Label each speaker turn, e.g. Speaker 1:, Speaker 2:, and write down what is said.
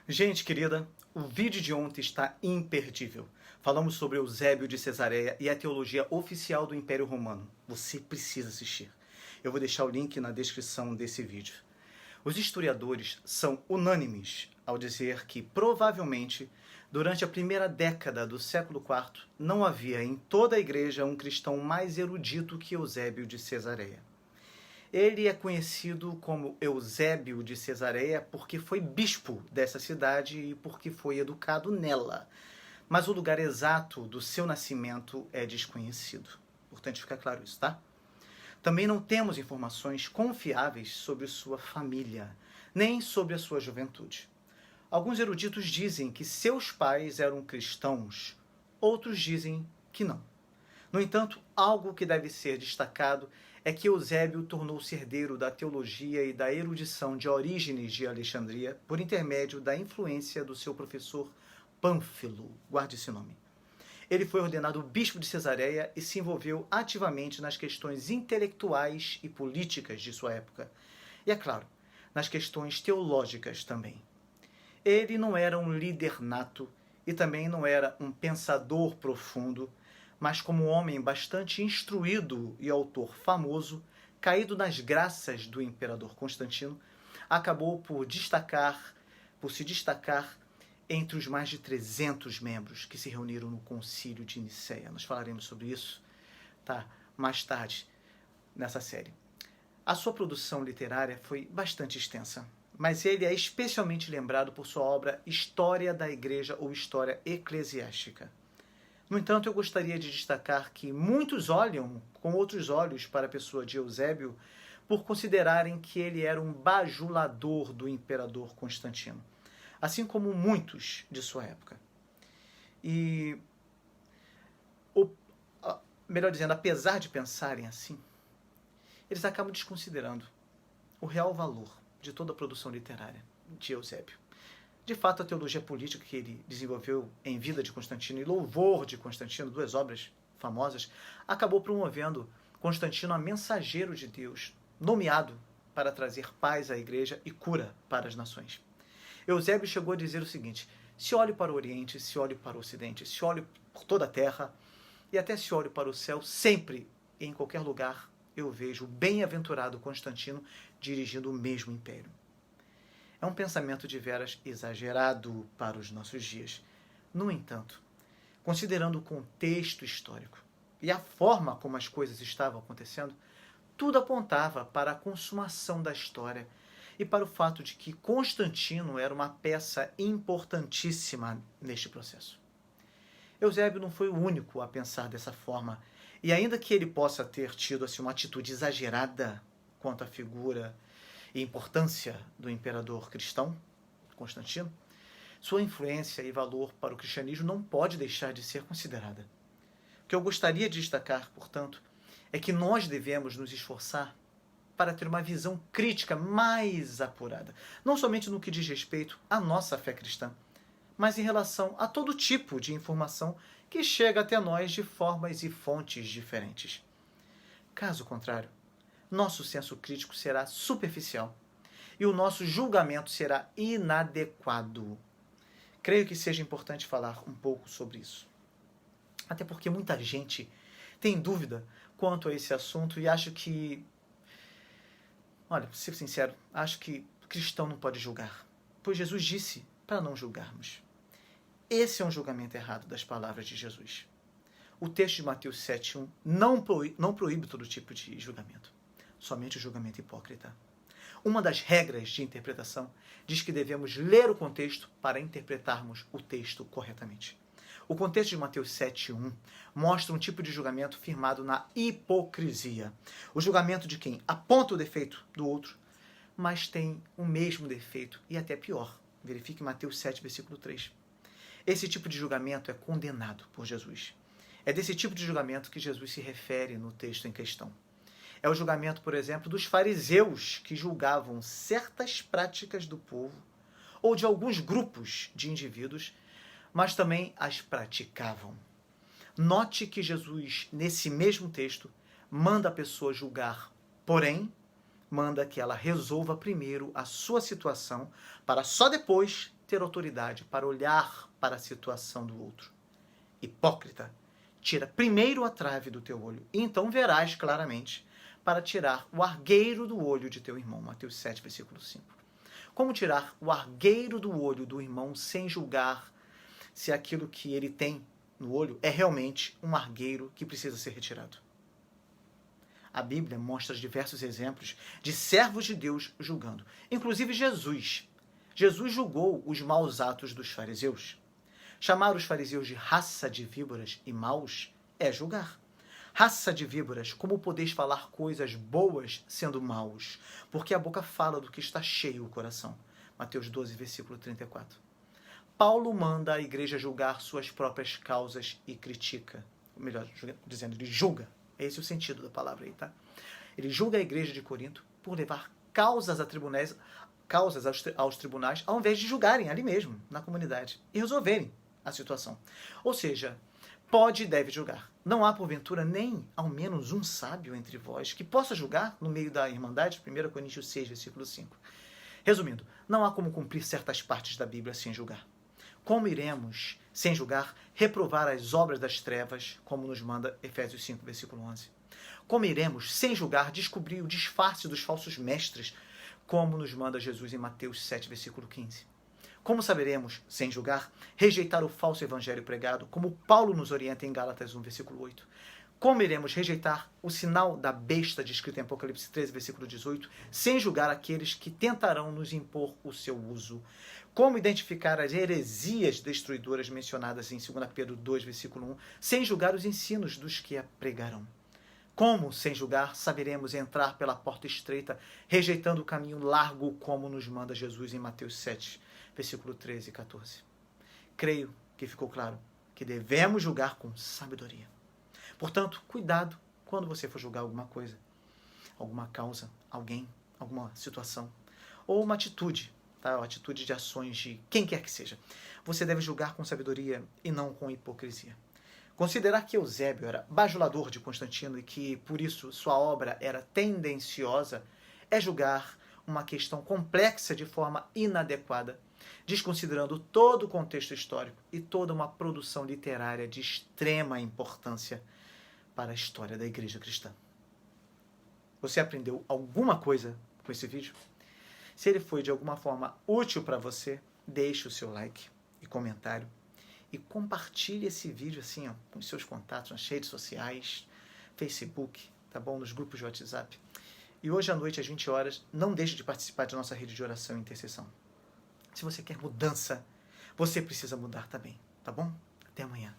Speaker 1: Gente querida, o vídeo de ontem está imperdível. Falamos sobre Eusébio de Cesareia e a teologia oficial do Império Romano. Você precisa assistir. Eu vou deixar o link na descrição desse vídeo. Os historiadores são unânimes ao dizer que, provavelmente, durante a primeira década do século IV, não havia em toda a igreja um cristão mais erudito que Eusébio de Cesareia. Ele é conhecido como Eusébio de Cesareia porque foi bispo dessa cidade e porque foi educado nela. Mas o lugar exato do seu nascimento é desconhecido. Importante ficar claro isso, tá? Também não temos informações confiáveis sobre sua família, nem sobre a sua juventude. Alguns eruditos dizem que seus pais eram cristãos, outros dizem que não. No entanto, algo que deve ser destacado é que Eusébio tornou-se herdeiro da teologia e da erudição de Orígenes de Alexandria por intermédio da influência do seu professor Pânfilo. Guarde esse nome. Ele foi ordenado bispo de Cesareia e se envolveu ativamente nas questões intelectuais e políticas de sua época. E, é claro, nas questões teológicas também. Ele não era um líder nato e também não era um pensador profundo, mas como um homem bastante instruído e autor famoso, caído nas graças do imperador Constantino, acabou por se destacar entre os mais de 300 membros que se reuniram no Concílio de Nicéia. Nós falaremos sobre isso, mais tarde nessa série. A sua produção literária foi bastante extensa, mas ele é especialmente lembrado por sua obra História da Igreja ou História Eclesiástica. No entanto, eu gostaria de destacar que muitos olham com outros olhos para a pessoa de Eusébio por considerarem que ele era um bajulador do imperador Constantino, assim como muitos de sua época. E, melhor dizendo, apesar de pensarem assim, eles acabam desconsiderando o real valor de toda a produção literária de Eusébio. De fato, a teologia política que ele desenvolveu em vida de Constantino e louvor de Constantino, duas obras famosas, acabou promovendo Constantino a mensageiro de Deus, nomeado para trazer paz à igreja e cura para as nações. Eusébio chegou a dizer o seguinte: se olho para o Oriente, se olho para o Ocidente, se olho por toda a terra e até se olho para o céu, sempre e em qualquer lugar eu vejo o bem-aventurado Constantino dirigindo o mesmo império. É um pensamento de veras exagerado para os nossos dias. No entanto, considerando o contexto histórico e a forma como as coisas estavam acontecendo, tudo apontava para a consumação da história e para o fato de que Constantino era uma peça importantíssima neste processo. Eusébio não foi o único a pensar dessa forma, e ainda que ele possa ter tido assim, uma atitude exagerada quanto à figura e importância do imperador cristão, Constantino, sua influência e valor para o cristianismo não pode deixar de ser considerada. O que eu gostaria de destacar, portanto, é que nós devemos nos esforçar para ter uma visão crítica mais apurada, não somente no que diz respeito à nossa fé cristã, mas em relação a todo tipo de informação que chega até nós de formas e fontes diferentes. Caso contrário, nosso senso crítico será superficial e o nosso julgamento será inadequado. Creio que seja importante falar um pouco sobre isso. Até porque muita gente tem dúvida quanto a esse assunto e acha que, olha, para ser sincero, acho que cristão não pode julgar, pois Jesus disse para não julgarmos. Esse é um julgamento errado das palavras de Jesus. O texto de Mateus 7:1 não proíbe todo tipo de julgamento, somente o julgamento hipócrita. Uma das regras de interpretação diz que devemos ler o contexto para interpretarmos o texto corretamente. O contexto de Mateus 7:1 mostra um tipo de julgamento firmado na hipocrisia. O julgamento de quem aponta o defeito do outro, mas tem o mesmo defeito e até pior. Verifique Mateus 7, versículo 3. Esse tipo de julgamento é condenado por Jesus. É desse tipo de julgamento que Jesus se refere no texto em questão. É o julgamento, por exemplo, dos fariseus que julgavam certas práticas do povo ou de alguns grupos de indivíduos, mas também as praticavam. Note que Jesus, nesse mesmo texto, manda a pessoa julgar, porém, manda que ela resolva primeiro a sua situação para só depois ter autoridade para olhar para a situação do outro. Hipócrita, tira primeiro a trave do teu olho, e então verás claramente para tirar o argueiro do olho de teu irmão. Mateus 7, versículo 5. Como tirar o argueiro do olho do irmão sem julgar se aquilo que ele tem no olho é realmente um argueiro que precisa ser retirado? A Bíblia mostra diversos exemplos de servos de Deus julgando. Inclusive Jesus. Jesus julgou os maus atos dos fariseus. Chamar os fariseus de raça de víboras e maus é julgar. Raça de víboras, como podeis falar coisas boas sendo maus? Porque a boca fala do que está cheio o coração. Mateus 12, versículo 34. Paulo manda a igreja julgar suas próprias causas e critica. Melhor dizendo, ele julga. Esse é o sentido da palavra aí, tá? Ele julga a igreja de Corinto por levar causas aos tribunais, ao invés de julgarem ali mesmo, na comunidade, e resolverem a situação. Ou seja, pode e deve julgar. Não há, porventura, nem ao menos um sábio entre vós que possa julgar no meio da irmandade. 1 Coríntios 6, versículo 5. Resumindo, não há como cumprir certas partes da Bíblia sem julgar. Como iremos, sem julgar, reprovar as obras das trevas, como nos manda Efésios 5, versículo 11? Como iremos, sem julgar, descobrir o disfarce dos falsos mestres, como nos manda Jesus em Mateus 7, versículo 15? Como saberemos, sem julgar, rejeitar o falso evangelho pregado, como Paulo nos orienta em Gálatas 1, versículo 8? Como iremos rejeitar o sinal da besta descrito em Apocalipse 13, versículo 18, sem julgar aqueles que tentarão nos impor o seu uso? Como identificar as heresias destruidoras mencionadas em 2 Pedro 2, versículo 1, sem julgar os ensinos dos que a pregarão? Como, sem julgar, saberemos entrar pela porta estreita, rejeitando o caminho largo, como nos manda Jesus em Mateus 7, versículo 13 e 14? Creio que ficou claro que devemos julgar com sabedoria. Portanto, cuidado quando você for julgar alguma coisa, alguma causa, alguém, alguma situação, ou uma atitude, tá? Ou atitude de ações de quem quer que seja. Você deve julgar com sabedoria e não com hipocrisia. Considerar que Eusébio era bajulador de Constantino e que, por isso, sua obra era tendenciosa é julgar uma questão complexa de forma inadequada, desconsiderando todo o contexto histórico e toda uma produção literária de extrema importância para a história da igreja cristã. Você aprendeu alguma coisa com esse vídeo? Se ele foi de alguma forma útil para você, deixe o seu like e comentário. E compartilhe esse vídeo assim, ó, com os seus contatos nas redes sociais, Facebook, tá bom? Nos grupos de WhatsApp. E hoje à noite, às 20 horas, não deixe de participar de nossa rede de oração e intercessão. Se você quer mudança, você precisa mudar também, tá bom? Até amanhã.